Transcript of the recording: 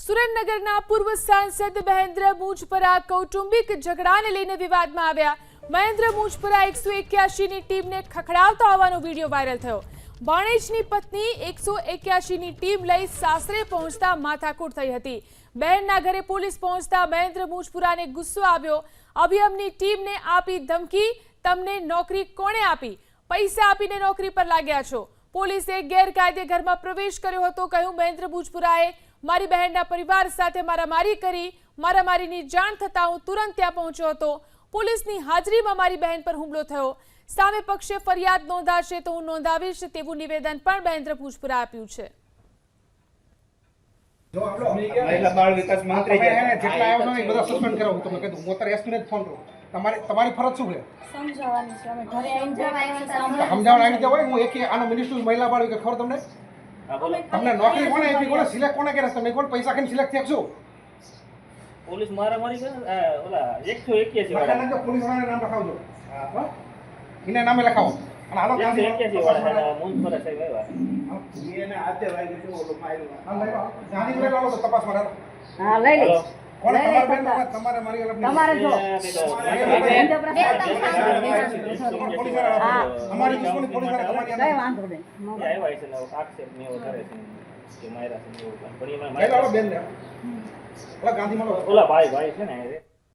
સુરેન્દ્રનગરના પૂર્વ સાંસદ મહેન્દ્ર મુજપરા કૌટુંબિક ઝઘડાને લઈને વિવાદમાં આવ્યા। મહેન્દ્ર મુજપરા 181ની ટીમને ખખડાવતા હોવાનો વિડીયો વાયરલ થયો। બાણેજની પત્ની 181ની ટીમ લઈ સાસરે પહોંચતા માથાકૂટ થઈ હતી। બહેનના ઘરે પોલીસ પહોંચતા મહેન્દ્ર મુજપરાને ગુસ્સો આવ્યો। અભિયમની ટીમને આપી ધમકી, તમને નોકરી કોણે આપી? પૈસા આપીને નોકરી પર લાગ્યા છો। પોલીસે ગેરકાયદે ઘરમાં પ્રવેશ કર્યો હતો। કહ્યું મહેન્દ્ર મુજપરાએ મારી બહેનના પરિવાર સાથે મારામારી કરી। મારામારીની જાણ થતાં હું તુરંત ત્યાં પહોંચ્યો હતો। પોલીસની હાજરીમાં મારી બહેન પર હુમલો થયો। સામે પક્ષે ફરિયાદ નોંધાશે તો હું નોંધાવીશ તેવું નિવેદન પણ મહેન્દ્ર મુજપરા આપ્યું છે। મહિલા બાળ વિકાસ મંત્રી જેટલા આવ્યો છો એ બધા સસ્પેન્ડ કરાવું તમને કહી દઉં। હું અત્યારે એસપી ને ફોન કરું। તમારી ફરજ શું છે? સમજાવવાની છે। અમે ઘરે આવીને સમજાવવાની સમજાવવા આવી રીતે હોય। હું એક આનો મિનિસ્ટર મહિલા બાળ વિકાસ ખબર તમને તમને નોકરી કોને આપી? કોને સિલેક્ટ કોને કર્યા? તમે કોણ પૈસા ખાઈને સિલેક્ટ થયા છો? પોલીસ મારામારી કરે ઓલા 181 વાળા પોલીસ વાળાને નામ લખાવજો। હા એને નામે લખાવો અને હાલો 181 વાળા મુજપરા સાહેબ આવ્યા એને હાથે વાગી ગયો ઓલો માર્યો। હા લઈ આવો જાની લઈ આવો તપાસ માટે। હા લઈ લે કોણ તમારે બેન તમારે મારી અલગ તમારે જો અમારી દુશ્મની પોલીસ વાળા તમારી કઈ વાંધો નહીં આવ્યા છે ને આક્ષેપ ને એવો કરે છે કે માયરા છે એવું પણ લઈ આવો બેન ને ઓલા ગાંધી મળો ઓલા ભાઈ છે ને